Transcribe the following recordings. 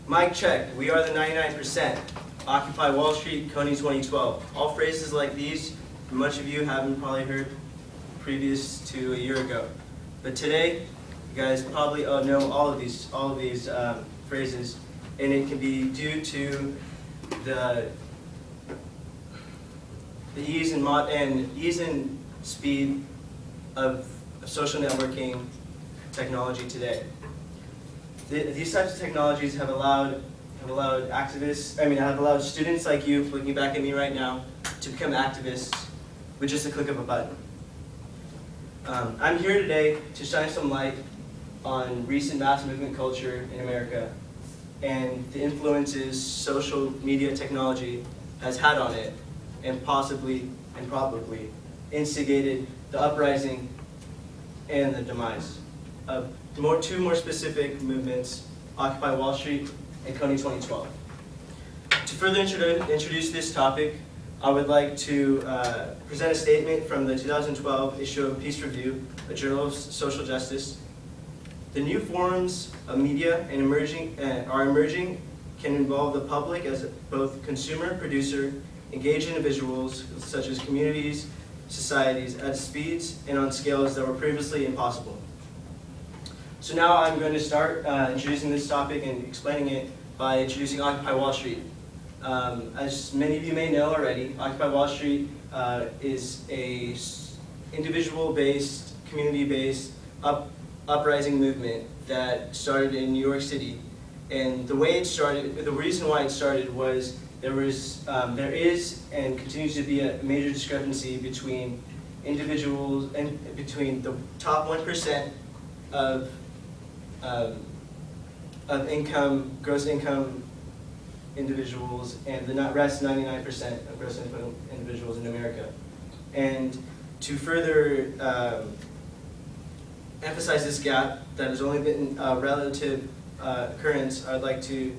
Mic check. We are the 99%. Occupy Wall Street, Kony 2012. All phrases like these, much of you haven't probably heard previous to a year ago. But today, you guys probably know all of these phrases, and it can be due to the ease and speed of social networking technology today. These types of technologies have allowed students like you, looking back at me right now, to become activists with just a click of a button. I'm here today to shine some light on recent mass movement culture in America and the influences social media technology has had on it, and possibly and probably instigated the uprising and the demise of two more specific movements, Occupy Wall Street and Kony 2012. To further introduce this topic, I would like to present a statement from the 2012 issue of Peace Review, a journal of social justice. The new forms of media are emerging can involve the public as both consumer, producer, engaged individuals such as communities, societies at speeds and on scales that were previously impossible. So now I'm going to start introducing this topic and explaining it by introducing Occupy Wall Street. As many of you may know already, Occupy Wall Street is a individual-based, community-based uprising movement that started in New York City. And the reason why it started was there is and continues to be a major discrepancy between individuals and between the top 1% of gross income individuals and the rest 99% of gross income individuals in America. And to further emphasize this gap that has only been a relative occurrence, I'd like to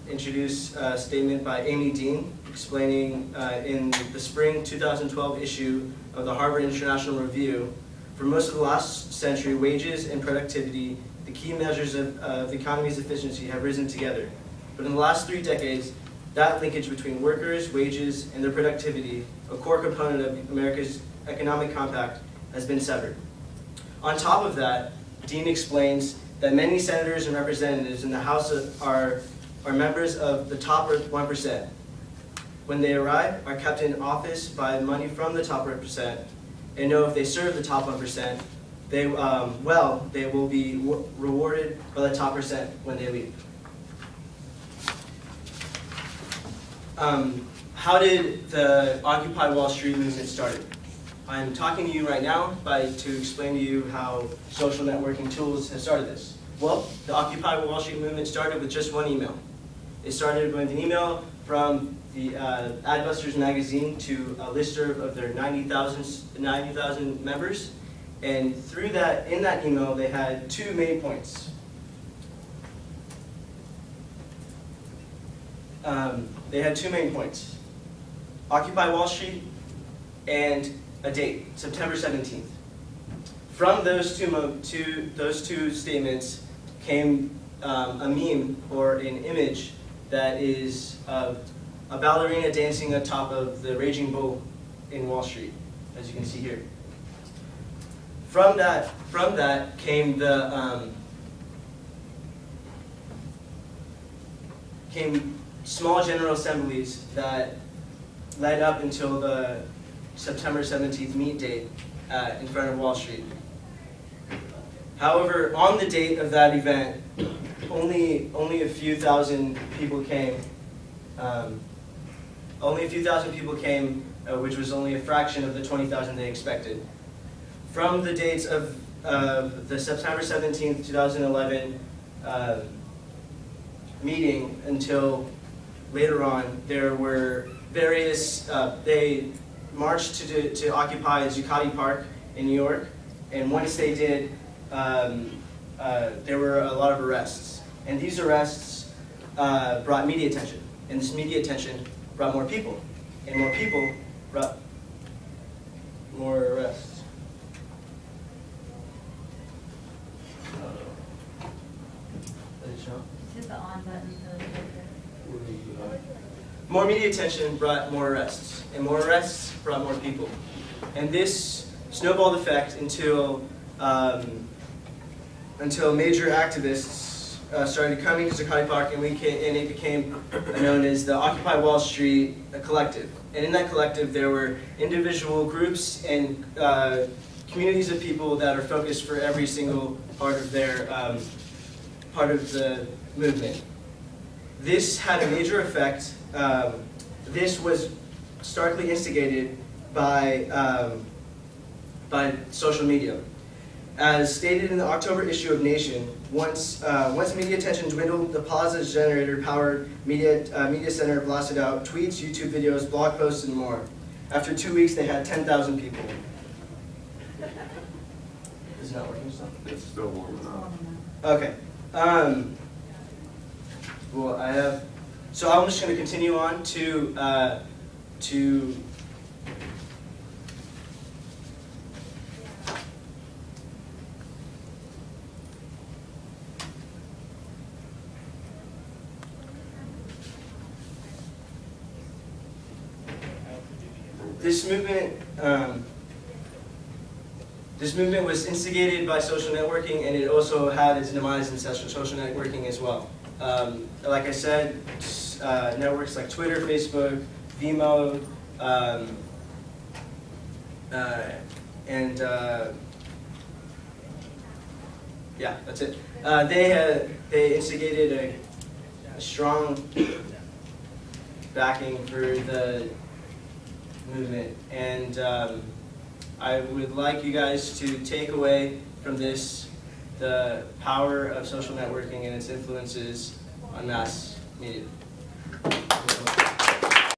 introduce a statement by Amy Dean explaining in the spring 2012 issue of the Harvard International Review, for most of the last century, wages and productivity, the key measures of the economy's efficiency, have risen together. But in the last 3 decades, that linkage between workers, wages, and their productivity, a core component of America's economic compact, has been severed. On top of that, Dean explains that many senators and representatives in the House are members of the top 1%. When they arrive, are kept in office by money from the top 1%, and know if they serve the top 1%, they will be rewarded by the top % when they leave. How did the Occupy Wall Street movement start? I'm talking to you right now to explain to you how social networking tools have started this. Well, the Occupy Wall Street movement started with just one email. It started with an email from the Adbusters magazine to a listserv of their 90,000 members, and in that email they had 2 main points. Occupy Wall Street and a date, September 17th. From those two statements came a meme or an image that is of a ballerina dancing atop of the Raging Bull in Wall Street, as you can see here. From that came small general assemblies that led up until the September 17th meet date in front of Wall Street. However, on the date of that event, only a few thousand people came. Which was only a fraction of the 20,000 they expected. From the dates of the September 17th, 2011 meeting until later on, there were various, they marched to occupy Zuccotti Park in New York, and once they did, there were a lot of arrests. And these arrests brought media attention, and this media attention brought more people, and more people brought more arrests. Hit the on button for the clicker. More media attention brought more arrests, and more arrests brought more people. And this snowballed effect until major activists started coming to Zuccotti Park, and it became known as the Occupy Wall Street Collective. And in that collective, there were individual groups and communities of people that are focused for every single part of their part of the movement. This had a major effect. This was starkly instigated by social media. As stated in the October issue of Nation, once media attention dwindled, the Plaza's generator-powered media center blasted out tweets, YouTube videos, blog posts, and more. After 2 weeks, they had 10,000 people. Is it not working still? It's still warming up. Okay. Well, so I'm just going to continue on to this movement was instigated by social networking, and it also had its demise in social networking as well. Like I said, networks like Twitter, Facebook, Vimeo, yeah, that's it. They instigated a strong backing for the movement, and I would like you guys to take away from this the power of social networking and its influences on mass media.